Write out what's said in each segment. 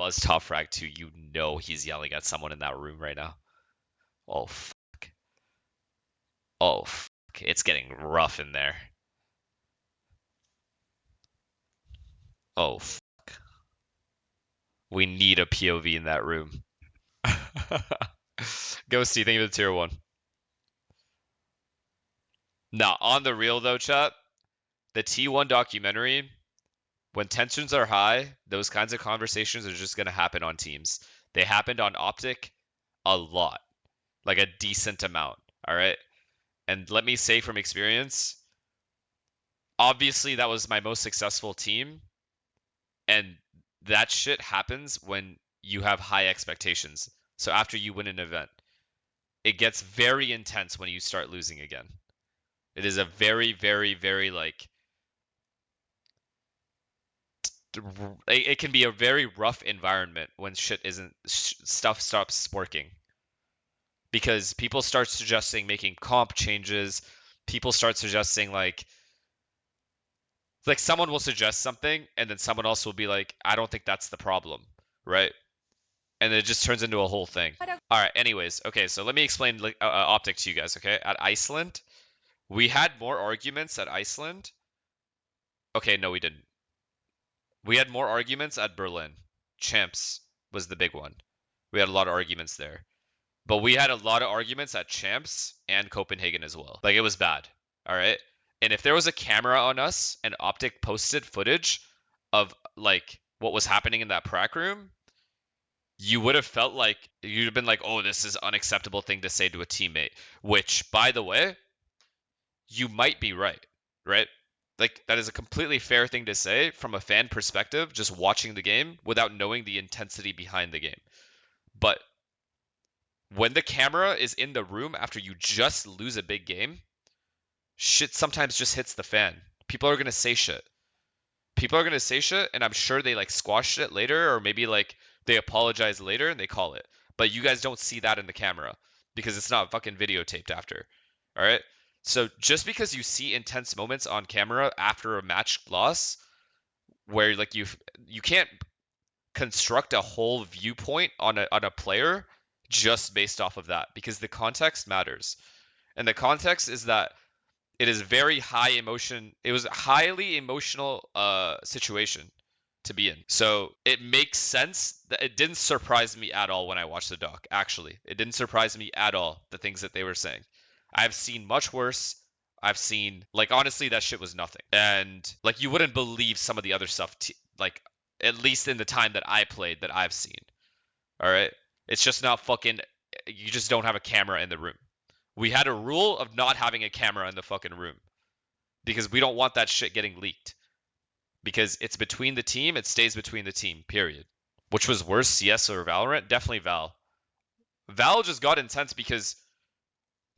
buzz top frag too, you know he's yelling at someone in that room right now. Oh fuck. Oh fuck. It's getting rough in there. Oh fuck. We need a POV in that room. Ghosty, thank you for the tier 1. Now, on the real though, chat, the T1 documentary, when tensions are high, those kinds of conversations are just going to happen on teams. They happened on OPTIC a lot, like a decent amount, all right? And let me say from experience, obviously that was my most successful team, and that shit happens when you have high expectations. So after you win an event, it gets very intense when you start losing again. It is a very, very, very like it can be a very rough environment when shit isn't stuff stops working because people start suggesting making comp changes. People start suggesting like someone will suggest something and then someone else will be like, I don't think that's the problem, right? And it just turns into a whole thing. All right, anyways, okay, so let me explain like OPTIC to you guys, okay? At Iceland, we had more arguments at Iceland. Okay, no, we didn't. We had more arguments at Berlin. Champs was the big one. We had a lot of arguments there. But we had a lot of arguments at Champs and Copenhagen as well. Like, it was bad. All right? And if there was a camera on us and OPTIC posted footage of, like, what was happening in that prac room, you would have felt like, you'd have been like, oh, this is an unacceptable thing to say to a teammate. Which, by the way, you might be right, right? Like, that is a completely fair thing to say from a fan perspective, just watching the game without knowing the intensity behind the game. But when the camera is in the room after you just lose a big game, shit sometimes just hits the fan. People are going to say shit. People are going to say shit, and I'm sure they, like, squash it later, or maybe, like, they apologize later and they call it. But you guys don't see that in the camera because it's not fucking videotaped after. All right? So just because you see intense moments on camera after a match loss, where like you can't construct a whole viewpoint on a player just based off of that because the context matters, and the context is that it is very high emotion. It was a highly emotional situation to be in, so it makes sense that it didn't surprise me at all when I watched the doc. Actually, it didn't surprise me at all, the things that they were saying. I've seen much worse. I've seen, like, honestly, that shit was nothing. And, like, you wouldn't believe some of the other stuff, like, at least in the time that I played, that I've seen. All right? It's just not fucking, you just don't have a camera in the room. We had a rule of not having a camera in the fucking room because we don't want that shit getting leaked. Because it's between the team, it stays between the team, period. Which was worse, CS or Valorant? Definitely Val. Val just got intense because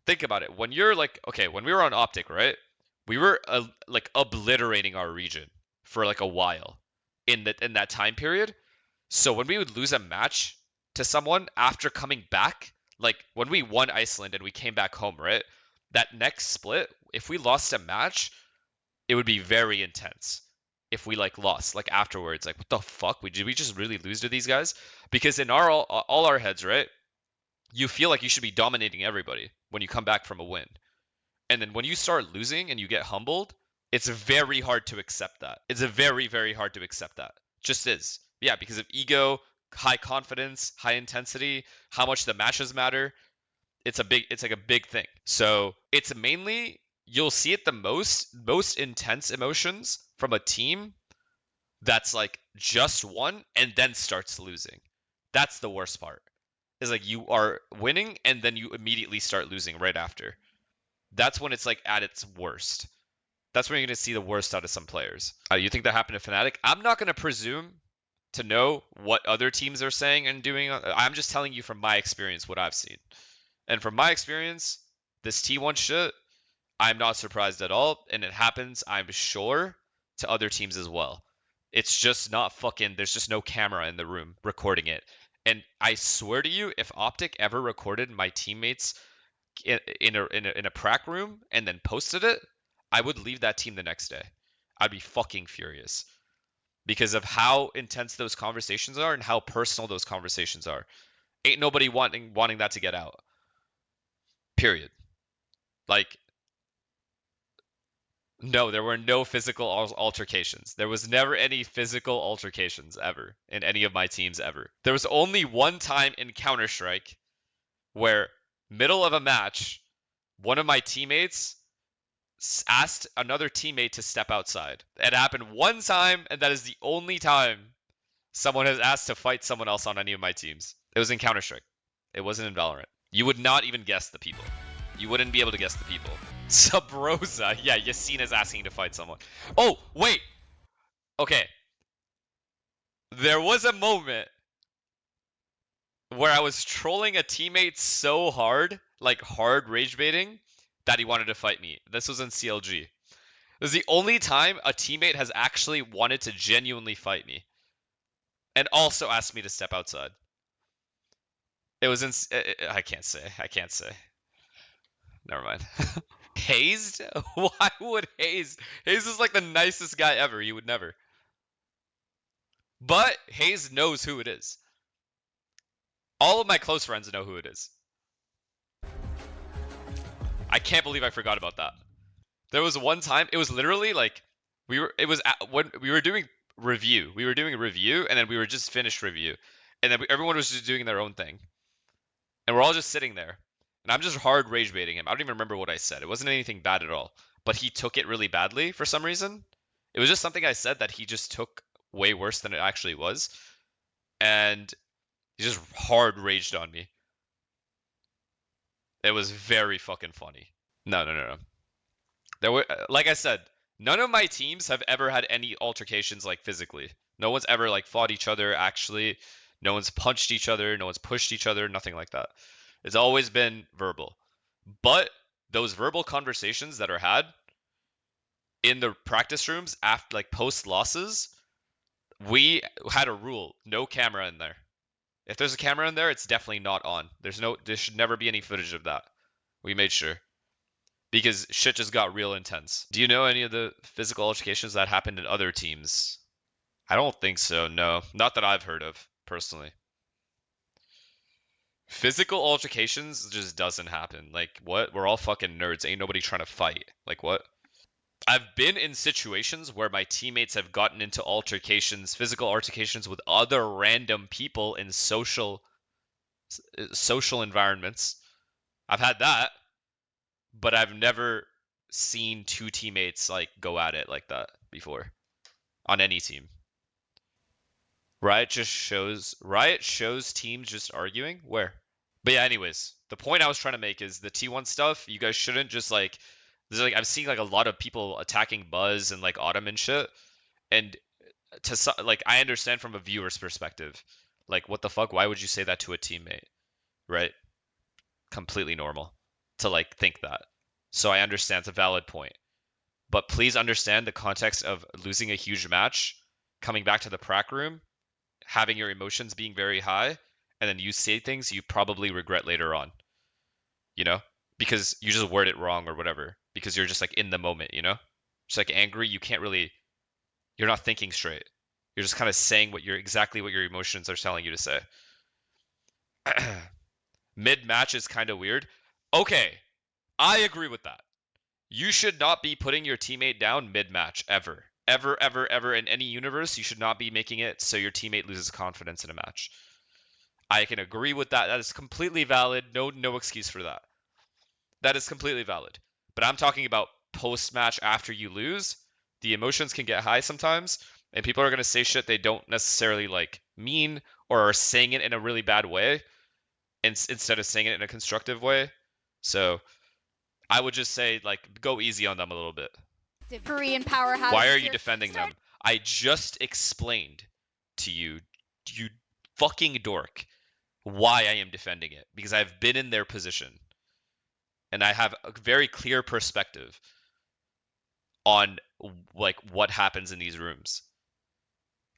think about it. When you're like, okay, when we were on OPTIC, right? We were like obliterating our region for like a while in that time period. So when we would lose a match to someone after coming back, like when we won Iceland and we came back home, right? That next split, if we lost a match, it would be very intense. If we like lost, like afterwards, like what the fuck? Did we just really lose to these guys? Because in all our heads, right? You feel like you should be dominating everybody when you come back from a win. And then when you start losing and you get humbled, it's very hard to accept that. It's a very, very hard to accept that. Just is. Yeah, because of ego, high confidence, high intensity, how much the matches matter. It's like a big thing. So it's mainly, you'll see it the most intense emotions from a team that's like just won and then starts losing. That's the worst part. Is like you are winning and then you immediately start losing right after. That's when it's like at its worst. That's when you're going to see the worst out of some players. You think that happened to Fnatic? I'm not going to presume to know what other teams are saying and doing. I'm just telling you from my experience what I've seen. And from my experience, this T1 shit, I'm not surprised at all. And it happens, I'm sure, to other teams as well. It's just not fucking, there's just no camera in the room recording it. And I swear to you, if OPTIC ever recorded my teammates in a prac room and then posted it, I would leave that team the next day. I'd be fucking furious. because of how intense those conversations are and how personal those conversations are. Ain't nobody wanting that to get out. Period. Like, no, there were no physical altercations. There was never any physical altercations ever in any of my teams ever. There was only one time in Counter-Strike where, middle of a match, one of my teammates asked another teammate to step outside. It happened one time, and that is the only time someone has asked to fight someone else on any of my teams. It was in Counter-Strike. It wasn't in Valorant. You would not even guess the people. You wouldn't be able to guess the people. Subrosa. Yeah, Yasina's asking to fight someone. Oh, wait. Okay. There was a moment where I was trolling a teammate so hard, like hard rage baiting, that he wanted to fight me. This was in CLG. It was the only time a teammate has actually wanted to genuinely fight me. And also asked me to step outside. It was in... I can't say. Never mind. Hazed? Why would Haze? Haze is like the nicest guy ever. He would never. But Haze knows who it is. All of my close friends know who it is. I can't believe I forgot about that. There was one time, it was literally like, when we were doing review. We were doing a review, and then we were just finished review. And then everyone was just doing their own thing. And we're all just sitting there. And I'm just hard rage baiting him. I don't even remember what I said. It wasn't anything bad at all. But he took it really badly for some reason. It was just something I said that he just took way worse than it actually was. And he just hard raged on me. It was very fucking funny. No. There were, like I said, none of my teams have ever had any altercations like physically. No one's ever like fought each other actually. No one's punched each other. No one's pushed each other. Nothing like that. It's always been verbal. But those verbal conversations that are had in the practice rooms after like post losses, we had a rule: no camera in there. If there's a camera in there, it's definitely not on. There should never be any footage of that. We made sure. Because shit just got real intense. Do you know any of the physical altercations that happened in other teams? I don't think so, no. Not that I've heard of, personally. Physical altercations just doesn't happen. Like, what? We're all fucking nerds. Ain't nobody trying to fight. Like, what? I've been in situations where my teammates have gotten into altercations, physical altercations with other random people in social environments. I've had that, but I've never seen two teammates like go at it like that before on any team. Riot shows teams just arguing? Where? But yeah, anyways, the point I was trying to make is the T1 stuff, you guys shouldn't just like, there's like, I'm seeing like a lot of people attacking Buzz and like Autumn and shit. And like, I understand from a viewer's perspective, like, what the fuck? Why would you say that to a teammate? Right? Completely normal to like think that. So I understand it's a valid point. But please understand the context of losing a huge match, coming back to the prac room, having your emotions being very high, and then you say things you probably regret later on. You know? Because you just word it wrong or whatever. Because you're just like in the moment, you know? Just like angry, you're not thinking straight. You're just kind of saying exactly what your emotions are telling you to say. Mid-match is kind of weird. Okay, I agree with that. You should not be putting your teammate down mid-match, ever. Ever in any universe, you should not be making it so your teammate loses confidence in a match. I can agree with that. That is completely valid. No excuse for that. That is completely valid. But I'm talking about post-match after you lose. The emotions can get high sometimes, and people are going to say shit they don't necessarily like mean or are saying it in a really bad way instead of saying it in a constructive way. So I would just say, like, go easy on them a little bit. Korean powerhouse. Why are you defending them? I just explained to you, you fucking dork, why I am defending it. Because I've been in their position. And I have a very clear perspective on, like, what happens in these rooms.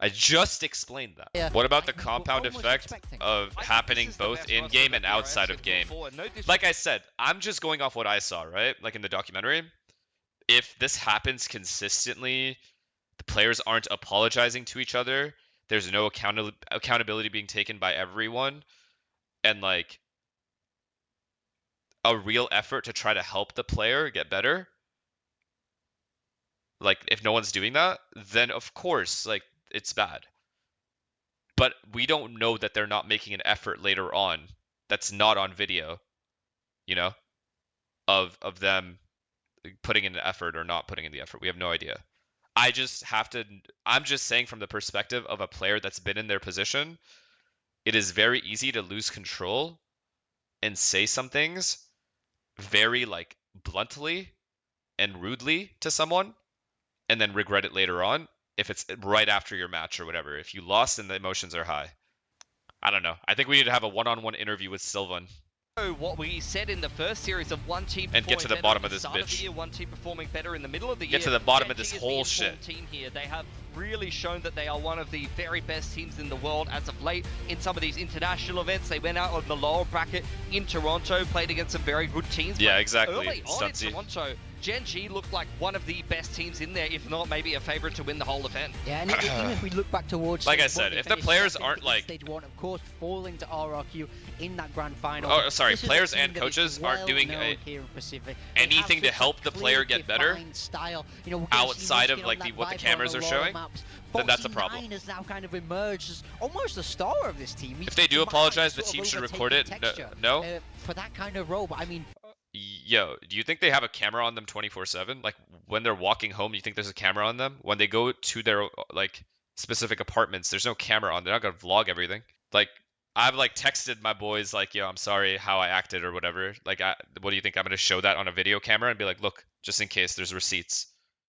I just explained that. Yeah. What about the compound effect of happening both in-game and outside of game? Like I said, I'm just going off what I saw, right? Like in the documentary. If this happens consistently, The players aren't apologizing to each other. There's no accountability being taken by everyone, and like a real effort to try to help the player get better. Like if no one's doing that, then of course like it's bad. But we don't know that they're not making an effort later on that's not on video, you know, of them putting in an effort or not putting in the effort. We have no idea. I'm just saying from the perspective of a player that's been in their position, it is very easy to lose control and say some things very like bluntly and rudely to someone and then regret it later on if it's right after your match or whatever. If you lost and the emotions are high. I don't know. I think we need to have a one-on-one interview with Sylvan. What we said in the first series of one team and get to the bottom of this bitch. bitch. Year, one team performing better in the middle of the get year. To the bottom of Genji this whole shit. Team here. They have really shown that they are one of the very best teams in the world as of late. In some of these international events, they went out on the lower bracket in Toronto, played against some very good teams. Yeah, exactly. Early on in Toronto, Genji looked like one of the best teams in there, if not maybe a favorite to win the whole event. Yeah, and even if we look back towards like I said, if the players aren't like stage 1, of course, falling to RRQ in that grand final. Oh, sorry, players and coaches aren't doing anything to help the player get better style. You know, outside of like what the cameras are showing. Then that's a problem. Has now kind of emerged as almost the star of this team. If they do apologize, the team should record it. No? For that kind of role, but I mean. Yo, do you think they have a camera on them 24/7? Like when they're walking home, you think there's a camera on them? When they go to their like specific apartments, there's no camera on. They're not gonna vlog everything. Like I've like texted my boys like, yo, I'm sorry how I acted or whatever. Like, what do you think? I'm gonna show that on a video camera and be like, look, just in case, there's receipts.